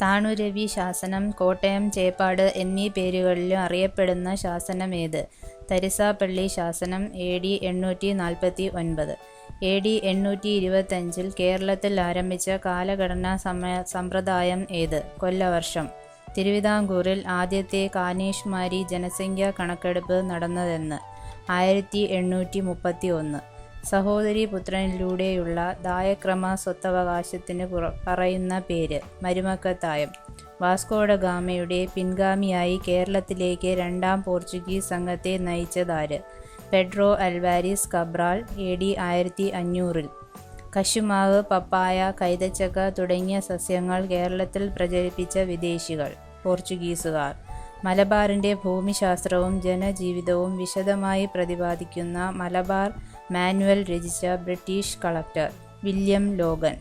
താണുരവി ശാസനം, കോട്ടയം ചേപ്പാട് എന്നീ പേരുകളിലും അറിയപ്പെടുന്ന ശാസനമേത്? തരിസാപ്പള്ളി ശാസനം. AD 849. AD 825 കേരളത്തിൽ ആരംഭിച്ച കാലഗണനാ സമ്പ്രദായം ഏത്? കൊല്ലവർഷം. തിരുവിതാംകൂറിൽ ആദ്യത്തെ കാനേഷ്മാരി ജനസംഖ്യാ കണക്കെടുപ്പ് നടന്നതെന്ന്? 1831. സഹോദരീ പുത്രനിലൂടെയുള്ള ദായക്രമ സ്വത്തവകാശത്തിന് പറയുന്ന പേര്? മരുമക്കത്തായം. വാസ്കോഡ ഗാമയുടെ പിൻഗാമിയായി കേരളത്തിലേക്ക് രണ്ടാം പോർച്ചുഗീസ് സംഘത്തെ നയിച്ചതാര്? Pedro Alvares Cabral. AD 1500. കശുമാവ്, പപ്പായ, കൈതച്ചക്ക തുടങ്ങിയ സസ്യങ്ങൾ കേരളത്തിൽ പ്രചരിപ്പിച്ച വിദേശികൾ? പോർച്ചുഗീസുകാർ. മലബാറിൻ്റെ ഭൂമിശാസ്ത്രവും ജനജീവിതവും വിശദമായി പ്രതിപാദിക്കുന്ന മലബാർ മാനുവൽ രചിച്ച British collector? William Logan.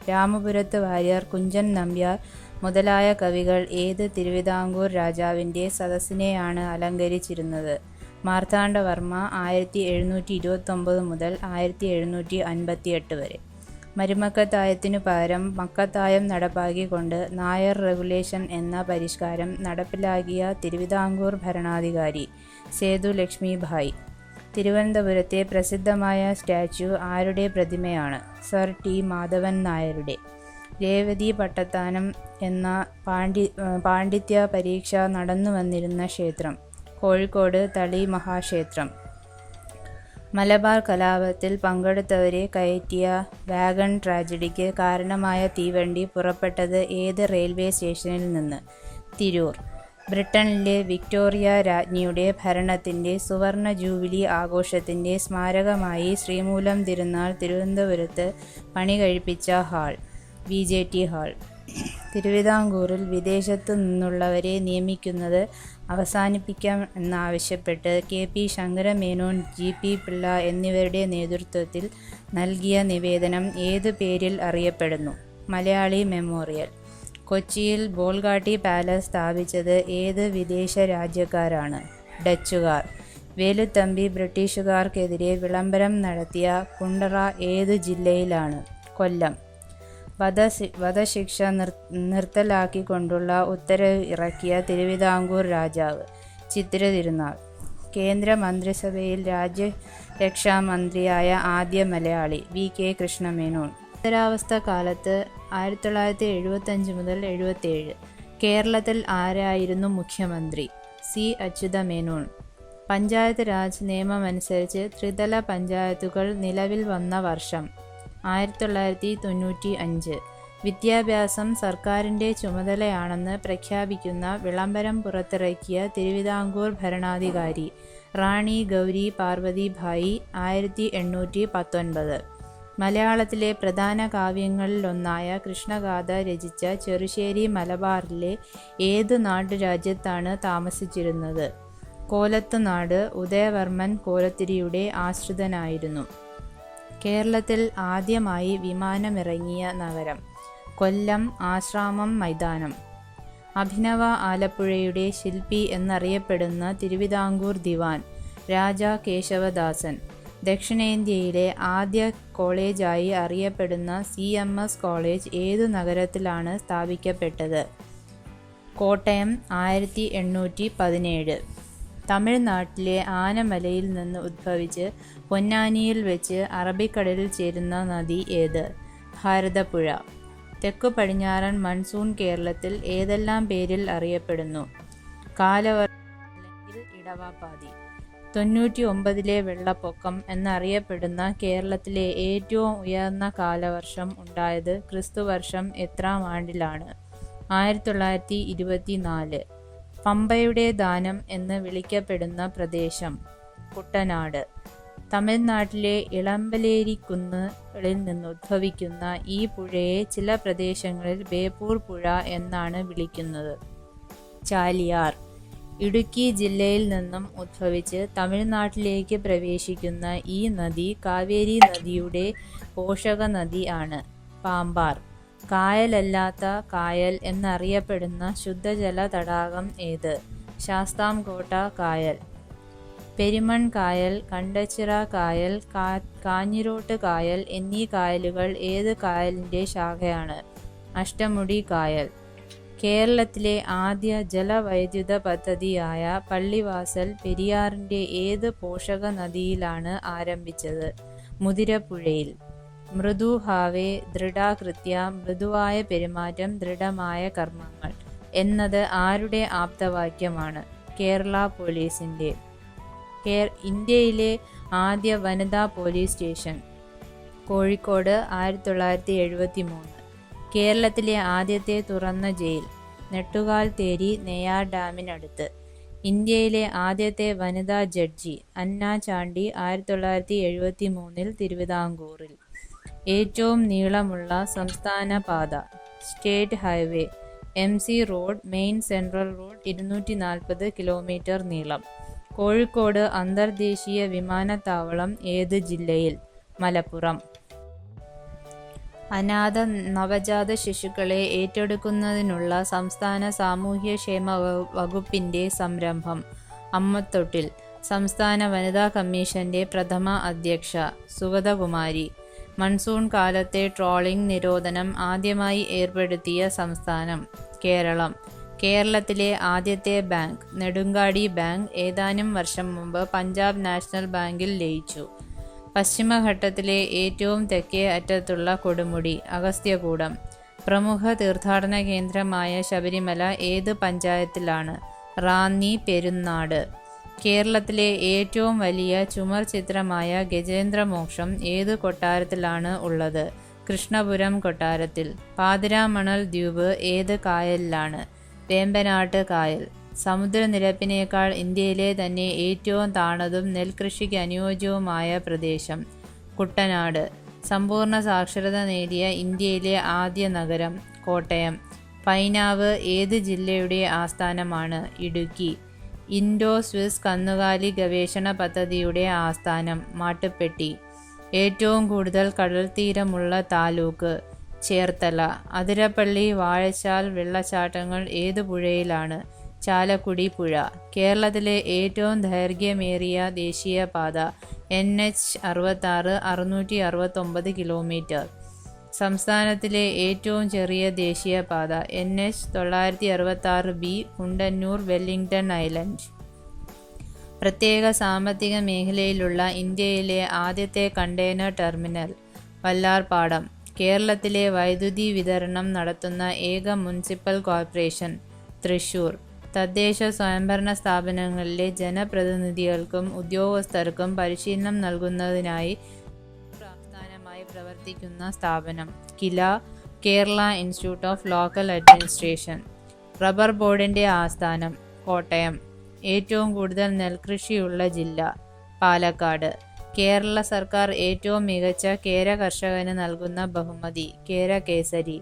Ramapurath Warrier, Kunchan Nambiar മുതലായ കവികൾ ഏത് തിരുവിതാംകൂർ രാജാവിൻ്റെ സദസ്സിനെയാണ് അലങ്കരിച്ചിരുന്നത്? മാർത്താണ്ഡവർമ്മ. 1729 മുതൽ 1758 വരെ. മരുമക്കത്തായത്തിനു പകരം മക്കത്തായം നടപ്പാക്കിക്കൊണ്ട് നായർ റെഗുലേഷൻ എന്ന പരിഷ്കാരം നടപ്പിലാക്കിയ തിരുവിതാംകൂർ ഭരണാധികാരി? സേതു ലക്ഷ്മി ഭായ്. തിരുവനന്തപുരത്തെ പ്രസിദ്ധമായ സ്റ്റാച്യു ആരുടെ പ്രതിമയാണ്? സർ ടി മാധവൻ നായരുടെ. രേവതി പട്ടത്താനം എന്ന പാണ്ഡിത്യ പരീക്ഷ നടന്നു വന്നിരുന്ന ക്ഷേത്രം? കോഴിക്കോട് തളി മഹാക്ഷേത്രം. മലബാർ കലാപത്തിൽ പങ്കെടുത്തവരെ കയറ്റിയ വാഗൺ ട്രാജഡിക്ക് കാരണമായ തീവണ്ടി പുറപ്പെട്ടത് ഏത് റെയിൽവേ സ്റ്റേഷനിൽ നിന്ന്? തിരൂർ. ബ്രിട്ടനിലെ വിക്ടോറിയ രാജ്ഞിയുടെ ഭരണത്തിൻ്റെ സുവർണ ജൂബിലി ആഘോഷത്തിൻ്റെ സ്മാരകമായി ശ്രീമൂലം തിരുനാൾ തിരുവനന്തപുരത്ത് പണി കഴിപ്പിച്ച ഹാൾ? VJT hall. തിരുവിതാംകൂറിൽ വിദേശത്തു നിന്നുള്ളവരെ നിയമിക്കുന്നത് അവസാനിപ്പിക്കാം എന്നാവശ്യപ്പെട്ട് KP ശങ്കരമേനോൻ, GP പിള്ള എന്നിവരുടെ നേതൃത്വത്തിൽ നൽകിയ നിവേദനം ഏതു പേരിൽ അറിയപ്പെടുന്നു? മലയാളി മെമ്മോറിയൽ. കൊച്ചിയിൽ ബോൾഗാട്ടി പാലസ് സ്ഥാപിച്ചത് ഏത് വിദേശ രാജ്യക്കാരാണ്? ഡച്ചുകാർ. വേലുത്തമ്പി ബ്രിട്ടീഷുകാർക്കെതിരെ വിളംബരം നടത്തിയ കുണ്ടറ ഏത് ജില്ലയിലാണ്? കൊല്ലം. വധശിക്ഷ നിർത്തലാക്കിക്കൊണ്ടുള്ള ഉത്തരവ് ഇറക്കിയ തിരുവിതാംകൂർ രാജാവ്? ചിത്തിര തിരുനാൾ. കേന്ദ്ര മന്ത്രിസഭയിൽ രാജ്യരക്ഷാമന്ത്രിയായ ആദ്യ മലയാളി? VK കൃഷ്ണമേനോൻ. അടിയന്തരാവസ്ഥ കാലത്ത് 1975 മുതൽ 77 കേരളത്തിൽ ആരായിരുന്നു മുഖ്യമന്ത്രി? C അച്യുതമേനോൻ. പഞ്ചായത്ത് രാജ് നിയമമനുസരിച്ച് ത്രിതല പഞ്ചായത്തുകൾ നിലവിൽ വന്ന വർഷം? 1995. വിദ്യാഭ്യാസം സർക്കാരിൻ്റെ ചുമതലയാണെന്ന് പ്രഖ്യാപിക്കുന്ന വിളംബരം പുറത്തിറക്കിയ തിരുവിതാംകൂർ ഭരണാധികാരി? റാണി ഗൗരി പാർവതി ഭായി. 1819. മലയാളത്തിലെ പ്രധാന കാവ്യങ്ങളിലൊന്നായ കൃഷ്ണഗാഥ രചിച്ച ചെറുശ്ശേരി മലബാറിലെ ഏതു നാട്ടുരാജ്യത്താണ് താമസിച്ചിരുന്നത്? കോലത്തുനാട്. ഉദയവർമ്മൻ കോലത്തിരിയുടെ ആശ്രിതനായിരുന്നു. കേരളത്തിൽ ആദ്യമായി വിമാനമിറങ്ങിയ നഗരം? കൊല്ലം. ആശ്രാമം മൈതാനം. അഭിനവ ആലപ്പുഴയുടെ ശില്പി എന്നറിയപ്പെടുന്ന തിരുവിതാംകൂർ ദിവാൻ? രാജാ കേശവദാസൻ. ദക്ഷിണേന്ത്യയിലെ ആദ്യ കോളേജായി അറിയപ്പെടുന്ന CMS കോളേജ് ഏതു നഗരത്തിലാണ് സ്ഥാപിക്കപ്പെട്ടത്? കോട്ടയം. 1817. തമിഴ്നാട്ടിലെ ആനമലയിൽ നിന്ന് ഉദ്ഭവിച്ച് പൊന്നാനിയിൽ വെച്ച് അറബിക്കടലിൽ ചേരുന്ന നദി ഏത്? ഭാരതപ്പുഴ. തെക്കു പടിഞ്ഞാറൻ മൺസൂൺ കേരളത്തിൽ ഏതെല്ലാം പേരിൽ അറിയപ്പെടുന്നു? കാലവർഷം അല്ലെങ്കിൽ ഇടവപ്പാതി. 99 വെള്ളപ്പൊക്കം എന്നറിയപ്പെടുന്ന കേരളത്തിലെ ഏറ്റവും ഉയർന്ന കാലവർഷം ഉണ്ടായത് ക്രിസ്തുവർഷം എത്രാം ആണ്ടിലാണ്? 1924. പമ്പയുടെ ദാനം എന്ന് വിളിക്കപ്പെടുന്ന പ്രദേശം? കുട്ടനാട്. തമിഴ്നാട്ടിലെ ഇളമ്പലേരിക്കുന്നുകളിൽ നിന്നുദ്ഭവിക്കുന്ന ഈ പുഴയെ ചില പ്രദേശങ്ങളിൽ ബേപ്പൂർ പുഴ എന്നാണ് വിളിക്കുന്നത്? ചാലിയാർ. ഇടുക്കി ജില്ലയിൽ നിന്നും ഉദ്ഭവിച്ച് തമിഴ്നാട്ടിലേക്ക് പ്രവേശിക്കുന്ന ഈ നദി കാവേരി നദിയുടെ പോഷക നദി ആണ്. പാമ്പാർ. കായലല്ലാത്ത കായൽ എന്നറിയപ്പെടുന്ന ശുദ്ധജല തടാകം ഏത്? ശാസ്താംകോട്ട കായൽ. പെരുമൺ കായൽ, കണ്ടച്ചിറ കായൽ, കാഞ്ഞിരോട്ട് കായൽ എന്നീ കായലുകൾ ഏത് കായലിൻ്റെ ശാഖയാണ്? അഷ്ടമുടി കായൽ. കേരളത്തിലെ ആദ്യ ജലവൈദ്യുത പദ്ധതിയായ പള്ളിവാസൽ പെരിയാറിന്റെ ഏത് പോഷക നദിയിലാണ് ആരംഭിച്ചത്? മുതിരപ്പുഴയിൽ. മൃദുഹാവേ ദൃഢാകൃത്യ, മൃദുവായ പെരുമാറ്റം, ദൃഢമായ കർമ്മങ്ങൾ എന്നത് ആരുടെ ആപ്തവാക്യമാണ്? കേരള പോലീസിന്റെ. ഇന്ത്യയിലെ ആദ്യ വനിതാ പോലീസ് സ്റ്റേഷൻ കോഴിക്കോട്, 1973. കേരളത്തിലെ ആദ്യത്തെ തുറന്ന ജയിൽ നെട്ടുകാൽ തേരി, നെയ്യാർ ഡാമിനടുത്ത്. ഇന്ത്യയിലെ ആദ്യത്തെ വനിതാ ജഡ്ജി അന്ന ചാണ്ടി, 1973 തിരുവിതാംകൂറിൽ. ഏറ്റവും നീളമുള്ള സംസ്ഥാന പാത state highway MC road, main central road, 240 kilometre നീളം. കോഴിക്കോട് അന്തർദേശീയ വിമാനത്താവളം ഏത് ജില്ലയിൽ? മലപ്പുറം. അനാഥ നവജാത ശിശുക്കളെ ഏറ്റെടുക്കുന്നതിനുള്ള സംസ്ഥാന സാമൂഹ്യക്ഷേമ വകുപ്പിന്റെ സംരംഭം അമ്മത്തൊട്ടിൽ. സംസ്ഥാന വനിതാ കമ്മീഷന്റെ പ്രഥമ അധ്യക്ഷ സുഗതകുമാരി. മൺസൂൺ കാലത്തെ ട്രോളിംഗ് നിരോധനം ആദ്യമായി ഏർപ്പെടുത്തിയ സംസ്ഥാനം കേരളം. കേരളത്തിലെ ആദ്യത്തെ ബാങ്ക് നെടുങ്കാടി ബാങ്ക് ഏതാനും വർഷം മുമ്പ് പഞ്ചാബ് നാഷണൽ ബാങ്കിൽ ലയിച്ചു. പശ്ചിമഘട്ടത്തിലെ ഏറ്റവും തെക്കേ അറ്റത്തുള്ള കൊടുമുടി അഗസ്ത്യകൂടം. പ്രമുഖ തീർത്ഥാടന കേന്ദ്രമായ ശബരിമല ഏത് പഞ്ചായത്തിലാണ്? റാന്നി പെരുന്നാട്. കേരളത്തിലെ ഏറ്റവും വലിയ ചുമർ ചിത്രമായ ഗജേന്ദ്രമോക്ഷം ഏത് കൊട്ടാരത്തിലാണ് ഉള്ളത്? കൃഷ്ണപുരം കൊട്ടാരത്തിൽ. പാതിരാമണൽ ദ്വീപ് ഏത് കായലിലാണ്? വേമ്പനാട്ട് കായൽ. സമുദ്രനിരപ്പിനേക്കാൾ ഇന്ത്യയിലെ തന്നെ ഏറ്റവും താണതും നെൽകൃഷിക്ക് അനുയോജ്യവുമായ പ്രദേശം കുട്ടനാട്. സമ്പൂർണ്ണ സാക്ഷരത നേടിയ ഇന്ത്യയിലെ ആദ്യ നഗരം കോട്ടയം. പൈനാവ് ഏത് ജില്ലയുടെ ആസ്ഥാനമാണ്? ഇടുക്കി. ഇൻഡോ സ്വിസ് കന്നുകാലി ഗവേഷണ പദ്ധതിയുടെ ആസ്ഥാനം മാട്ടുപ്പെട്ടി. ഏറ്റവും കൂടുതൽ കടൽത്തീരമുള്ള താലൂക്ക് ചേർത്തല. അതിരപ്പള്ളി, വാഴച്ചാൽ വെള്ളച്ചാട്ടങ്ങൾ ഏത് പുഴയിലാണ്? ചാലക്കുടി പുഴ. കേരളത്തിലെ ഏറ്റവും ദൈർഘ്യമേറിയ ദേശീയപാത NH 66, 669 കിലോമീറ്റർ. സംസ്ഥാനത്തിലെ ഏറ്റവും ചെറിയ ദേശീയപാത NH 966B, Kundannoor Wellington island. പ്രത്യേക സാമ്പത്തിക മേഖലയിലുള്ള ഇന്ത്യയിലെ ആദ്യത്തെ കണ്ടെയ്നർ ടെർമിനൽ വല്ലാർപാടം. കേരളത്തിലെ വൈദ്യുതി വിതരണം നടത്തുന്ന ഏക മുനിസിപ്പൽ കോർപ്പറേഷൻ തൃശൂർ. തദ്ദേശ സ്വയംഭരണ സ്ഥാപനങ്ങളിലെ ജനപ്രതിനിധികൾക്കും ഉദ്യോഗസ്ഥർക്കും പരിശീലനം നൽകുന്നതിനായി ആസ്ഥാനമായി പ്രവർത്തിക്കുന്ന സ്ഥാപനം KILA, Kerala institute of local administration. Rubber ബോർഡിന്റെ ആസ്ഥാനം കോട്ടയം. ഏറ്റവും കൂടുതൽ നെൽകൃഷിയുള്ള ജില്ല പാലക്കാട്. കേരള സർക്കാർ ഏറ്റവും മികച്ച കേര കർഷകന് നൽകുന്ന ബഹുമതി കേരകേസരി.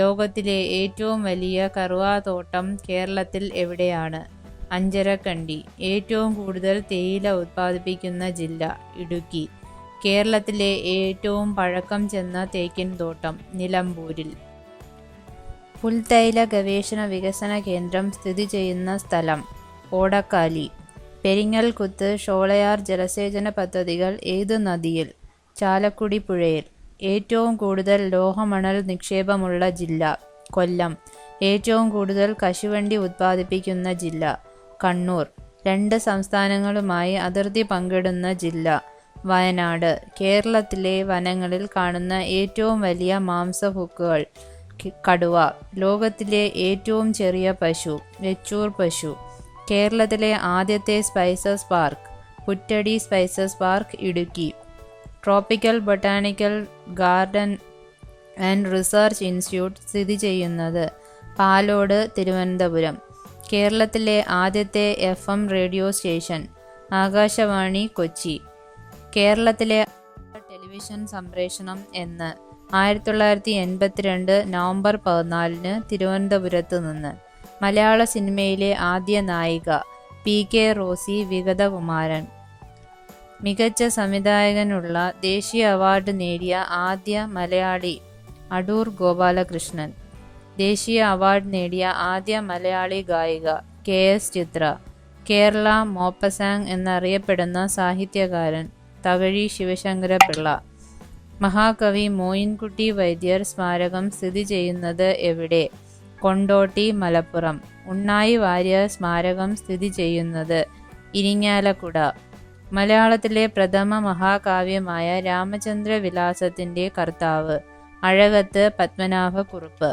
ലോകത്തിലെ ഏറ്റവും വലിയ കറുവാത്തോട്ടം കേരളത്തിൽ എവിടെയാണ്? അഞ്ചരക്കണ്ടി. ഏറ്റവും കൂടുതൽ തേയില ഉത്പാദിപ്പിക്കുന്ന ജില്ല ഇടുക്കി. കേരളത്തിലെ ഏറ്റവും പഴക്കം ചെന്ന തേക്കിൻ തോട്ടം നിലമ്പൂരിൽ. പുൽത്തൈല ഗവേഷണ വികസന കേന്ദ്രം സ്ഥിതി ചെയ്യുന്ന സ്ഥലം ഓടക്കാലി. പെരിങ്ങൽകുത്ത് ഷോളയാർ ജലസേചന പദ്ധതികൾ ഏത് നദിയിൽ? ചാലക്കുടി പുഴയിൽ. ഏറ്റവും കൂടുതൽ ലോഹമണൽ നിക്ഷേപമുള്ള ജില്ല കൊല്ലം. ഏറ്റവും കൂടുതൽ കശുവണ്ടി ഉത്പാദിപ്പിക്കുന്ന ജില്ല കണ്ണൂർ. 2 സംസ്ഥാനങ്ങളുമായി അതിർത്തി പങ്കിടുന്ന ജില്ല വയനാട്. കേരളത്തിലെ വനങ്ങളിൽ കാണുന്ന ഏറ്റവും വലിയ മാംസഭുക്കുകൾ കടുവ. ലോകത്തിലെ ഏറ്റവും ചെറിയ പശു വെച്ചൂർ പശു. കേരളത്തിലെ ആദ്യത്തെ spices park Puttady spices park Idukki. Tropical botanical garden and research institute സ്ഥിതി ചെയ്യുന്നത് പാലോട്, തിരുവനന്തപുരം. കേരളത്തിലെ ആദ്യത്തെ FM radio station Akashvani Kochi. കേരളത്തിലെ ടെലിവിഷൻ സംപ്രേഷണം എന്ന് 1982 നവംബർ 14 തിരുവനന്തപുരത്ത് നിന്ന്. മലയാള സിനിമയിലെ ആദ്യ നായിക PK റോസി വിഗതകുമാരൻ. മികച്ച സംവിധായകനുള്ള ദേശീയ അവാർഡ് നേടിയ ആദ്യ മലയാളി അടൂർ ഗോപാലകൃഷ്ണൻ. ദേശീയ അവാർഡ് നേടിയ ആദ്യ മലയാളി ഗായിക KS ചിത്ര. കേരള മോപ്പസാങ് എന്നറിയപ്പെടുന്ന സാഹിത്യകാരൻ തകഴി ശിവശങ്കരപിള്ള. മഹാകവി മോയിൻകുട്ടി വൈദ്യർ സ്മാരകം സ്ഥിതി ചെയ്യുന്നത് എവിടെ? കൊണ്ടോട്ടി, മലപ്പുറം. ഉണ്ണായി വാര്യർ സ്മാരകം സ്ഥിതി ചെയ്യുന്നത് ഇരിങ്ങാലക്കുട. മലയാളത്തിലെ പ്രഥമ മഹാകാവ്യമായ രാമചന്ദ്രവിലാസത്തിന്റെ കർത്താവ് അഴകത്ത് പത്മനാഭക്കുറുപ്പ്.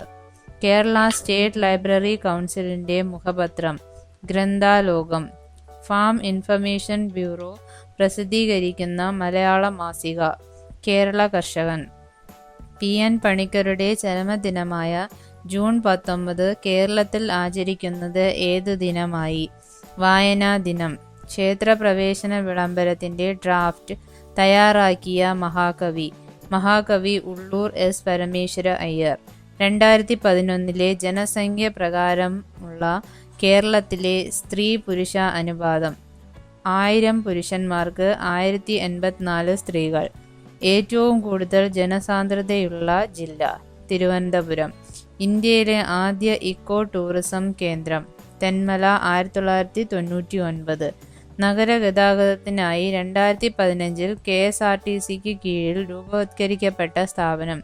കേരള സ്റ്റേറ്റ് ലൈബ്രറി കൗൺസിലിന്റെ മുഖപത്രം ഗ്രന്ഥാലോകം. ഫാം ഇൻഫർമേഷൻ ബ്യൂറോ പ്രസിദ്ധീകരിക്കുന്ന മലയാള മാസിക കേരള കർഷകൻ. PN പണിക്കരുടെ ചരമദിനമായ ജൂൺ 19 കേരളത്തിൽ ആചരിക്കുന്നത് ഏതു ദിനമായി? വായനാ ദിനം. ക്ഷേത്രപ്രവേശന വിളംബരത്തിന്റെ ഡ്രാഫ്റ്റ് തയ്യാറാക്കിയ മഹാകവി ഉള്ളൂർ S. പരമേശ്വര അയ്യർ. 2011 ജനസംഖ്യ പ്രകാരമുള്ള കേരളത്തിലെ സ്ത്രീ പുരുഷ അനുപാതം 1000 പുരുഷന്മാർക്ക് 1084 സ്ത്രീകൾ. ഏറ്റവും കൂടുതൽ ജനസാന്ദ്രതയുള്ള ജില്ല തിരുവനന്തപുരം. ഇന്ത്യയിലെ ആദ്യ ഇക്കോ ടൂറിസം കേന്ദ്രം തെന്മല 1999. നഗരഗതാഗതത്തിനായി 2015 KSRTCക്ക് കീഴിൽ രൂപവത്കരിക്കപ്പെട്ട സ്ഥാപനം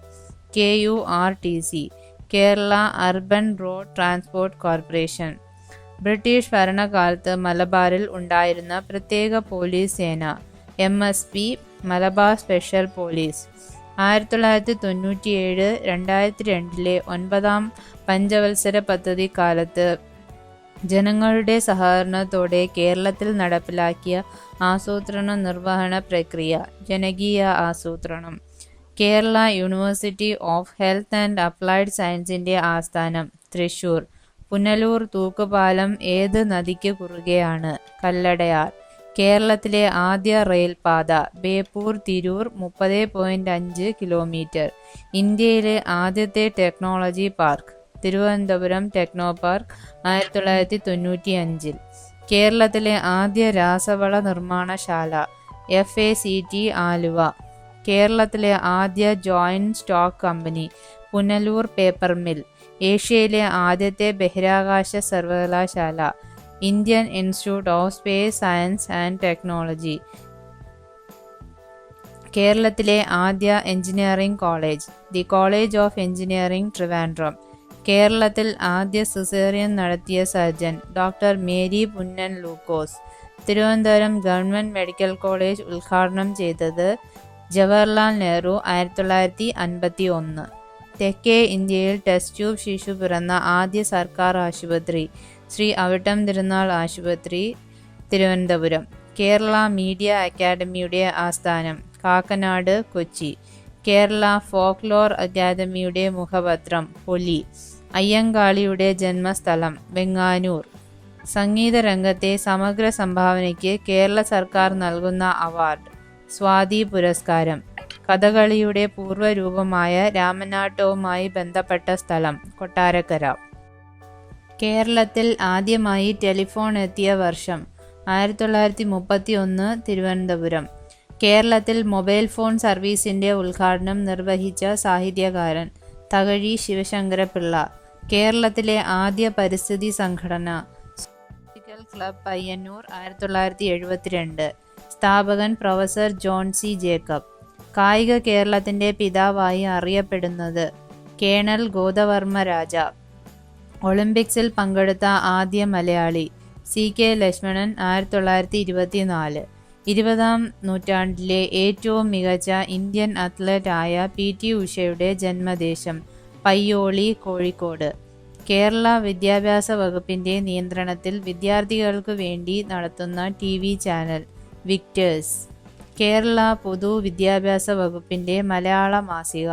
KURTC, Kerala urban road transport corporation. British ഭരണകാലത്ത് മലബാറിൽ ഉണ്ടായിരുന്ന പ്രത്യേക പോലീസ് സേന MSP, മലബാർ സ്പെഷ്യൽ പോലീസ്. 1997-2002 9ാം പഞ്ചവത്സര പദ്ധതി കാലത്ത് ജനങ്ങളുടെ സഹകരണത്തോടെ കേരളത്തിൽ നടപ്പിലാക്കിയ ആസൂത്രണ നിർവഹണ പ്രക്രിയ ജനകീയ ആസൂത്രണം. Kerala university of health and applied സയൻസിന്റെ ആസ്ഥാനം തൃശൂർ. പുനലൂർ തൂക്കുപാലം ഏത് നദിക്ക് കുറുകെയാണ്? കല്ലടയാർ. കേരളത്തിലെ ആദ്യ റെയിൽപാത ബേപ്പൂർ തിരൂർ 30.5 കിലോമീറ്റർ. ഇന്ത്യയിലെ ആദ്യത്തെ technology park Thiruvananthapuram techno park 1995. കേരളത്തിലെ ആദ്യ രാസവള നിർമ്മാണശാല FACT ആലുവ. കേരളത്തിലെ ആദ്യ joint stock company Punalur paper mill. ഏഷ്യയിലെ ആദ്യത്തെ ബഹിരാകാശ സർവകലാശാല Indian institute of space science and technology. കേരളത്തിലെ ആദ്യ engineering college the college of engineering Trivandrum. കേരളത്തിൽ ആദ്യ സിസേറിയൻ നടത്തിയ സർജൻ ഡോക്ടർ മേരി പുന്നൻ ലൂക്കോസ്. തിരുവനന്തപുരം ഗവൺമെന്റ് മെഡിക്കൽ കോളേജ് ഉദ്ഘാടനം ചെയ്തത് ജവഹർലാൽ നെഹ്റു 1951. തെക്കേ ഇന്ത്യയിൽ ടെസ്റ്റ് ട്യൂബ് ശിശു പിറന്ന ആദ്യ സർക്കാർ ആശുപത്രി ശ്രീ അവിട്ടം തിരുനാൾ ആശുപത്രി തിരുവനന്തപുരം. കേരള മീഡിയ അക്കാദമിയുടെ ആസ്ഥാനം കാക്കനാട്, കൊച്ചി. കേരള ഫോക്ലോർ അക്കാദമിയുടെ മുഖപത്രം പൊലി. അയ്യങ്കാളിയുടെ ജന്മസ്ഥലം വെങ്ങാനൂർ. സംഗീത രംഗത്തെ സമഗ്ര സംഭാവനയ്ക്ക് കേരള സർക്കാർ നൽകുന്ന അവാർഡ് സ്വാതി പുരസ്കാരം. കഥകളിയുടെ പൂർവ്വരൂപമായ രാമനാട്ടവുമായി ബന്ധപ്പെട്ട സ്ഥലം കൊട്ടാരക്കര. കേരളത്തിൽ ആദ്യമായി ടെലിഫോൺ എത്തിയ വർഷം 1931 തിരുവനന്തപുരം. കേരളത്തിൽ മൊബൈൽ ഫോൺ സർവീസിന്റെ ഉദ്ഘാടനം നിർവഹിച്ച സാഹിത്യകാരൻ തകഴി ശിവശങ്കരപിള്ള. കേരളത്തിലെ ആദ്യ പരിസ്ഥിതി സംഘടന സൂഫിക്കൽ ക്ലബ് പയ്യന്നൂർ 1972. സ്ഥാപകൻ പ്രൊഫസർ ജോൺ C. ജേക്കബ്. കായിക കേരളത്തിന്റെ പിതാവായി അറിയപ്പെടുന്നത് കേണൽ ഗോദവർമ്മ രാജ. ഒളിമ്പിക്സിൽ പങ്കെടുത്ത ആദ്യ മലയാളി CK ലക്ഷ്മണൻ 1924. 20ാം നൂറ്റാണ്ടിലെ ഏറ്റവും മികച്ച ഇന്ത്യൻ അത്ലറ്റ് ആയ PT ഉഷയുടെ ജന്മദേശം പയ്യോളി, കോഴിക്കോട്. കേരള വിദ്യാഭ്യാസ വകുപ്പിന്റെ നിയന്ത്രണത്തിൽ വിദ്യാർത്ഥികൾക്ക് വേണ്ടി നടത്തുന്ന TV ചാനൽ വിക്ടേഴ്സ്. കേരള പൊതു വിദ്യാഭ്യാസ വകുപ്പിന്റെ മലയാള മാസിക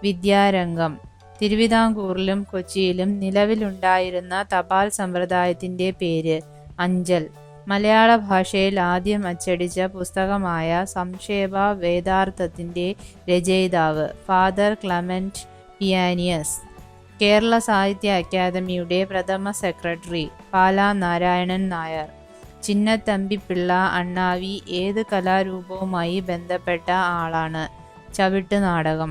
വിദ്യാരംഗം. തിരുവിതാംകൂറിലും കൊച്ചിയിലും നിലവിലുണ്ടായിരുന്ന തപാൽ സമ്പ്രദായത്തിന്റെ പേര് അഞ്ചൽ. മലയാള ഭാഷയിൽ ആദ്യം അച്ചടിച്ച പുസ്തകമായ സംക്ഷേപ വേദാർത്ഥത്തിന്റെ രചയിതാവ് ഫാദർ ക്ലമന്റ് പിയാനിയസ്. കേരള സാഹിത്യ അക്കാദമിയുടെ പ്രഥമ സെക്രട്ടറി പാലാ നാരായണൻ നായർ. ചിന്നത്തമ്പിപ്പിള്ള അണ്ണാവി ഏത് കലാരൂപവുമായി ബന്ധപ്പെട്ട ആളാണ്? ചവിട്ട് നാടകം.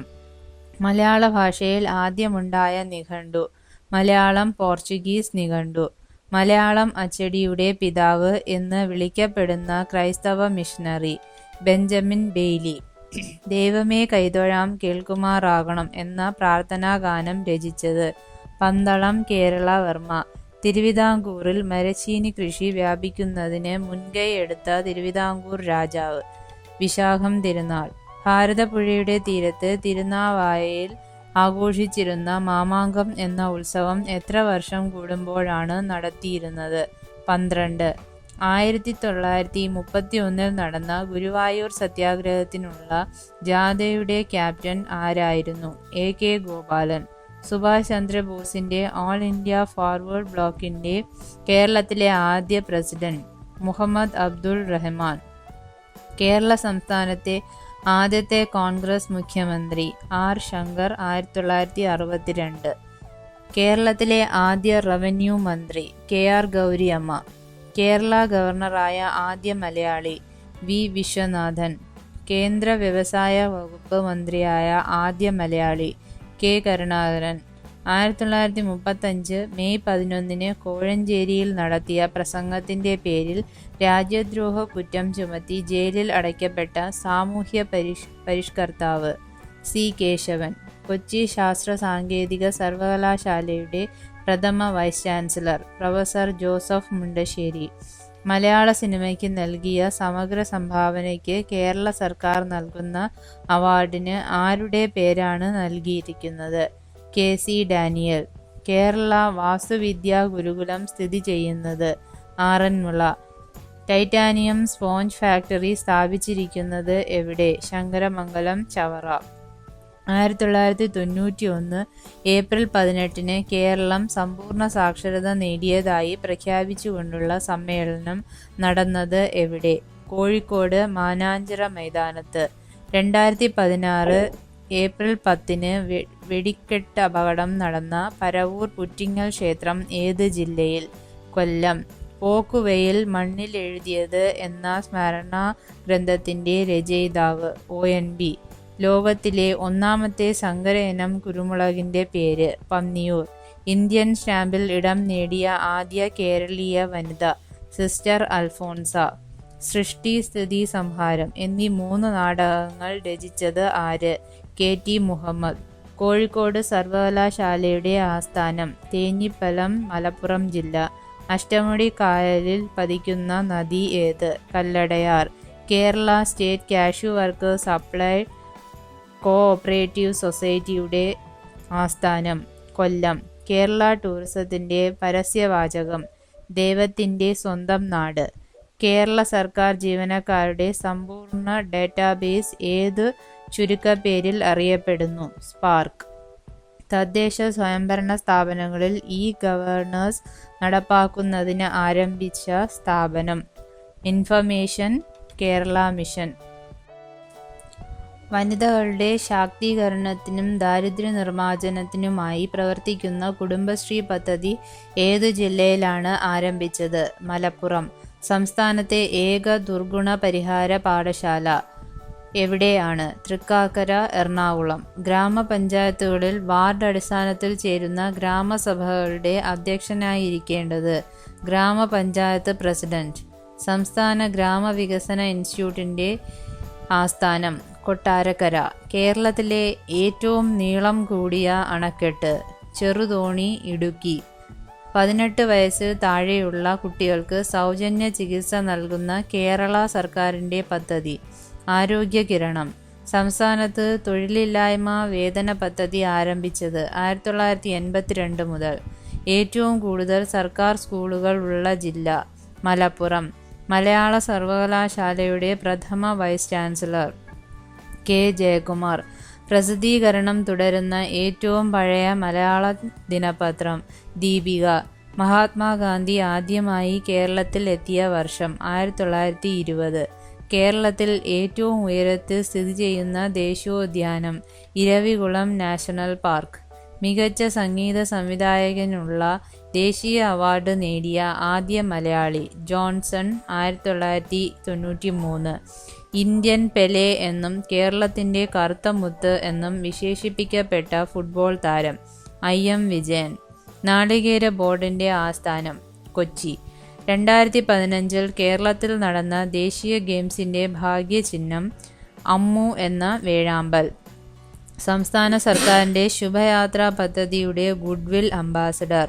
മലയാള ഭാഷയിൽ ആദ്യമുണ്ടായ നിഘണ്ടു മലയാളം പോർച്ചുഗീസ് നിഘണ്ടു. മലയാളം അച്ചടിയുടെ പിതാവ് എന്ന് വിളിക്കപ്പെടുന്ന ക്രൈസ്തവ മിഷണറി ബെഞ്ചമിൻ ബെയ്ലി. ദൈവമേ കൈതൊഴാം കേൾക്കുമാറാകണം എന്ന പ്രാർത്ഥനാഗാനം രചിച്ചത് പന്തളം കേരളവർമ്മ. തിരുവിതാംകൂറിൽ മരച്ചീനി കൃഷി വ്യാപിക്കുന്നതിന് മുൻകൈ എടുത്ത തിരുവിതാംകൂർ രാജാവ്. വിശാഖം തിരുനാൾ. ഭാരതപ്പുഴയുടെ തീരത്ത് തിരുനാവായയിൽ ആഘോഷിച്ചിരുന്ന മാമാങ്കം എന്ന ഉത്സവം എത്ര വർഷം കൂടുമ്പോഴാണ് നടത്തിയിരുന്നത്? 12. 1931 നടന്ന ഗുരുവായൂർ സത്യാഗ്രഹത്തിനുള്ള ജാഥയുടെ ക്യാപ്റ്റൻ ആരായിരുന്നു? AK ഗോപാലൻ. സുഭാഷ് ചന്ദ്രബോസിന്റെ ഓൾ ഇന്ത്യ ഫോർവേഡ് ബ്ലോക്കിന്റെ കേരളത്തിലെ ആദ്യ പ്രസിഡന്റ് മുഹമ്മദ് അബ്ദുൾ റഹ്മാൻ. കേരള സംസ്ഥാനത്തെ ആദ്യത്തെ കോൺഗ്രസ് മുഖ്യമന്ത്രി R. ശങ്കർ. 1962. കേരളത്തിലെ ആദ്യ റവന്യൂ മന്ത്രി KR ഗൗരിയമ്മ. കേരള ഗവർണറായ ആദ്യ മലയാളി V. വിശ്വനാഥൻ. കേന്ദ്ര വ്യവസായ വകുപ്പ് മന്ത്രിയായ ആദ്യ മലയാളി K. കരുണാകരൻ. 1935 മെയ് 11 കോഴഞ്ചേരിയിൽ നടത്തിയ പ്രസംഗത്തിന്റെ പേരിൽ രാജ്യദ്രോഹ കുറ്റം ചുമത്തി ജയിലിൽ അടയ്ക്കപ്പെട്ട സാമൂഹ്യ പരിഷ്കർത്താവ് C. കേശവൻ. കൊച്ചി ശാസ്ത്ര സാങ്കേതിക സർവകലാശാലയുടെ പ്രഥമ vice chancellor professor Joseph Mundassery. മലയാള സിനിമയ്ക്ക് നൽകിയ സമഗ്ര സംഭാവനയ്ക്ക് കേരള സർക്കാർ നൽകുന്ന അവാർഡിന് ആരുടെ പേരാണ് നൽകിയിരിക്കുന്നത്? KC Daniel. കേരള വാസ്തുവിദ്യാ ഗുരുകുലം സ്ഥിതി ചെയ്യുന്നത് ആറന്മുള. ടൈറ്റാനിയം സ്പോഞ്ച് ഫാക്ടറി സ്ഥാപിച്ചിരിക്കുന്നത് എവിടെ? ശങ്കരമംഗലം, ചവറ. 1991 ഏപ്രിൽ 18 കേരളം സമ്പൂർണ്ണ സാക്ഷരത നേടിയതായി പ്രഖ്യാപിച്ചുകൊണ്ടുള്ള സമ്മേളനം നടന്നത് എവിടെ? കോഴിക്കോട് മാനാഞ്ചിറ മൈതാനത്ത്. 2016 ഏപ്രിൽ 10 വെടിക്കെട്ട് അപകടം നടന്ന പരവൂർ പുറ്റിങ്ങൽ ക്ഷേത്രം ഏത് ജില്ലയിൽ? കൊല്ലം. പോക്കുവെയിൽ മണ്ണിൽ എഴുതിയത് എന്ന സ്മരണാ ഗ്രന്ഥത്തിന്റെ രചയിതാവ് ONV. ലോകത്തിലെ ഒന്നാമത്തെ സങ്കര ഇനം കുരുമുളകിന്റെ പേര്? പന്നിയൂർ. ഇന്ത്യൻ സ്റ്റാമ്പിൽ ഇടം നേടിയ ആദ്യ കേരളീയ വനിത സിസ്റ്റർ അൽഫോൺസ. സൃഷ്ടി, സ്ഥിതി, സംഹാരം എന്നീ 3 നാടകങ്ങൾ രചിച്ചത് ആര്? KT മുഹമ്മദ്. കോഴിക്കോട് സർവകലാശാലയുടെ ആസ്ഥാനം തേഞ്ഞിപ്പലം, മലപ്പുറം ജില്ല. അഷ്ടമുടി കായലിൽ പതിക്കുന്ന നദി ഏത്? Kalladayar. Kerala state cashew workers supply cooperative സൊസൈറ്റിയുടെ ആസ്ഥാനം കൊല്ലം. കേരള ടൂറിസത്തിന്റെ പരസ്യവാചകം ദൈവത്തിന്റെ സ്വന്തം നാട്. കേരള സർക്കാർ ജീവനക്കാരുടെ സമ്പൂർണ്ണ ഡാറ്റാബേസ് ഏതു ചുരുക്കപ്പേരിൽ അറിയപ്പെടുന്നു? സ്പാർക്ക്. തദ്ദേശ സ്വയംഭരണ സ്ഥാപനങ്ങളിൽ ഗവേണൻസ് നടപ്പാക്കുന്നതിന് ആരംഭിച്ച സ്ഥാപനം ഇൻഫർമേഷൻ കേരള മിഷൻ. വനിതകളുടെ ശാക്തീകരണത്തിനും ദാരിദ്ര്യ നിർമ്മാർജ്ജനത്തിനുമായി പ്രവർത്തിക്കുന്ന കുടുംബശ്രീ പദ്ധതി ഏതു ജില്ലയിലാണ് ആരംഭിച്ചത്? മലപ്പുറം. സംസ്ഥാനത്തെ ഏക ദുർഗുണ പരിഹാര പാഠശാല എവിടെയാണ്? തൃക്കാക്കര, എറണാകുളം. ഗ്രാമപഞ്ചായത്തുകളിൽ വാർഡ് അടിസ്ഥാനത്തിൽ ചേരുന്ന ഗ്രാമസഭകളുടെ അധ്യക്ഷനായിരിക്കേണ്ടത് ഗ്രാമപഞ്ചായത്ത് പ്രസിഡന്റ്. സംസ്ഥാന ഗ്രാമവികസന ഇൻസ്റ്റിറ്റ്യൂട്ടിന്റെ ആസ്ഥാനം കൊട്ടാരക്കര. കേരളത്തിലെ ഏറ്റവും നീളം കൂടിയ അണക്കെട്ട് ചെറുതോണി, ഇടുക്കി. 18 വയസ്സിൽ താഴെയുള്ള കുട്ടികൾക്ക് സൗജന്യ ചികിത്സ നൽകുന്ന കേരള സർക്കാരിന്റെ പദ്ധതി ആരോഗ്യ കിരണം. സംസ്ഥാനത്ത് തൊഴിലില്ലായ്മ വേതന പദ്ധതി ആരംഭിച്ചത് 1982 മുതൽ. ഏറ്റവും കൂടുതൽ സർക്കാർ സ്കൂളുകൾ ഉള്ള ജില്ല മലപ്പുറം. മലയാള സർവകലാശാലയുടെ പ്രഥമ വൈസ് ചാൻസലർ K. ജയകുമാർ. പ്രസിദ്ധീകരണം തുടരുന്ന ഏറ്റവും പഴയ മലയാള ദിനപത്രം ദീപിക. മഹാത്മാഗാന്ധി ആദ്യമായി കേരളത്തിൽ എത്തിയ വർഷം 1920. കേരളത്തിൽ ഏറ്റവും ഉയരത്തിൽ സ്ഥിതി ചെയ്യുന്ന ദേശീയോദ്യാനം ഇരവികുളം നാഷണൽ പാർക്ക്. മികച്ച സംഗീത സംവിധായകനുള്ള ദേശീയ അവാർഡ് നേടിയ ആദ്യ മലയാളി ജോൺസൺ 1993. ഇന്ത്യൻ പെലെ എന്നും കേരളത്തിന്റെ കറുത്ത മുത്ത് എന്നും വിശേഷിപ്പിക്കപ്പെട്ട ഫുട്ബോൾ താരം IM വിജയൻ. നാളികേര ബോർഡിന്റെ ആസ്ഥാനം കൊച്ചി. 2015 കേരളത്തിൽ നടന്ന ദേശീയ ഗെയിംസിന്റെ ഭാഗ്യചിഹ്നം അമ്മു എന്ന വേഴാമ്പൽ. സംസ്ഥാന സർക്കാരിൻ്റെ ശുഭയാത്രാ പദ്ധതിയുടെ ഗുഡ്വിൽ അംബാസഡർ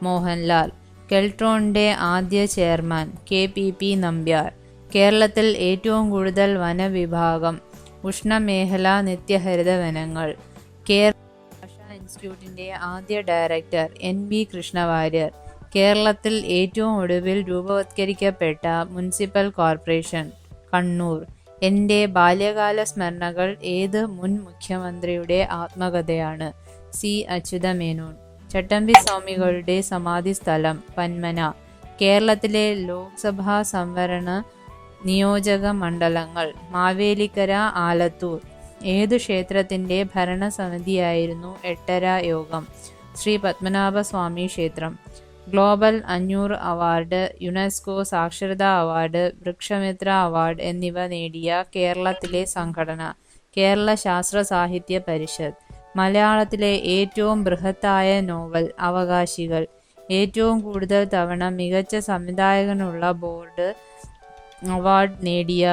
മോഹൻലാൽ. കെൽട്രോണിൻ്റെ ആദ്യ ചെയർമാൻ KPP നമ്പ്യാർ. കേരളത്തിൽ ഏറ്റവും കൂടുതൽ വനവിഭാഗം ഉഷ്ണമേഖലാ നിത്യഹരിത വനങ്ങൾ. കേരള ഭാഷാ ഇൻസ്റ്റിറ്റ്യൂട്ടിൻ്റെ ആദ്യ ഡയറക്ടർ NB കൃഷ്ണവാര്യർ. കേരളത്തിൽ ഏറ്റവും ഒടുവിൽ രൂപവത്കരിക്കപ്പെട്ട മുനിസിപ്പൽ കോർപ്പറേഷൻ കണ്ണൂർ. എൻ്റെ ബാല്യകാല സ്മരണകൾ ഏത് മുൻ മുഖ്യമന്ത്രിയുടെ ആത്മകഥയാണ്? C. അച്യുതമേനോൻ. ചട്ടമ്പി സ്വാമികളുടെ സമാധി സ്ഥലം പന്മന. കേരളത്തിലെ ലോക്സഭാ സംവരണ നിയോജക മണ്ഡലങ്ങൾ മാവേലിക്കര, ആലത്തൂർ. ഏതു ക്ഷേത്രത്തിൻ്റെ ഭരണസമിതിയായിരുന്നു എട്ടര യോഗം? ശ്രീ പത്മനാഭസ്വാമി ക്ഷേത്രം. ഗ്ലോബൽ 500 അവാർഡ്, യുനെസ്കോ സാക്ഷരതാ അവാർഡ്, വൃക്ഷമിത്ര അവാർഡ് എന്നിവ നേടിയ കേരളത്തിലെ സംഘടന കേരള ശാസ്ത്ര സാഹിത്യ പരിഷത്ത്. മലയാളത്തിലെ ഏറ്റവും ബൃഹത്തായ നോവൽ അവകാശികൾ. ഏറ്റവും കൂടുതൽ തവണ മികച്ച സംവിധായകനുള്ള ബോർഡ് അവാർഡ് നേടിയ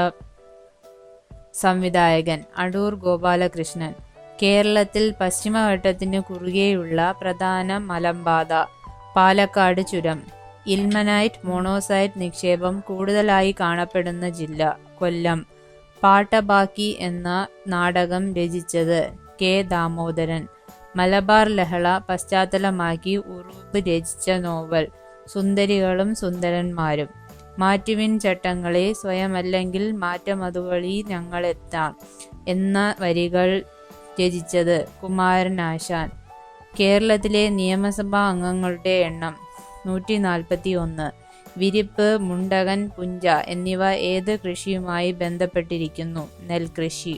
സംവിധായകൻ അടൂർ ഗോപാലകൃഷ്ണൻ. കേരളത്തിൽ പശ്ചിമഘട്ടത്തിന് കുറുകെയുള്ള പ്രധാന മലമ്പാത പാലക്കാട് ചുരം. ഇൽമനൈറ്റ് മോണോസൈറ്റ് നിക്ഷേപം കൂടുതലായി കാണപ്പെടുന്ന ജില്ല കൊല്ലം. പാട്ടബാക്കി എന്ന നാടകം രചിച്ചത് K. ദാമോദരൻ. മലബാർ ലഹള പശ്ചാത്തലമാക്കി ഉറൂബ് രചിച്ച നോവൽ സുന്ദരികളും സുന്ദരന്മാരും. മാറ്റുവിൻ ചട്ടങ്ങളെ, സ്വയമല്ലെങ്കിൽ മാറ്റമതുവഴി ഞങ്ങളെത്താം എന്ന വരികൾ രചിച്ചത് കുമാരനാശാൻ. കേരളത്തിലെ നിയമസഭാ അംഗങ്ങളുടെ എണ്ണം 141. വിരിപ്പ്, മുണ്ടകൻ, പുഞ്ച എന്നിവ ഏത് കൃഷിയുമായി ബന്ധപ്പെട്ടിരിക്കുന്നു? നെൽകൃഷി.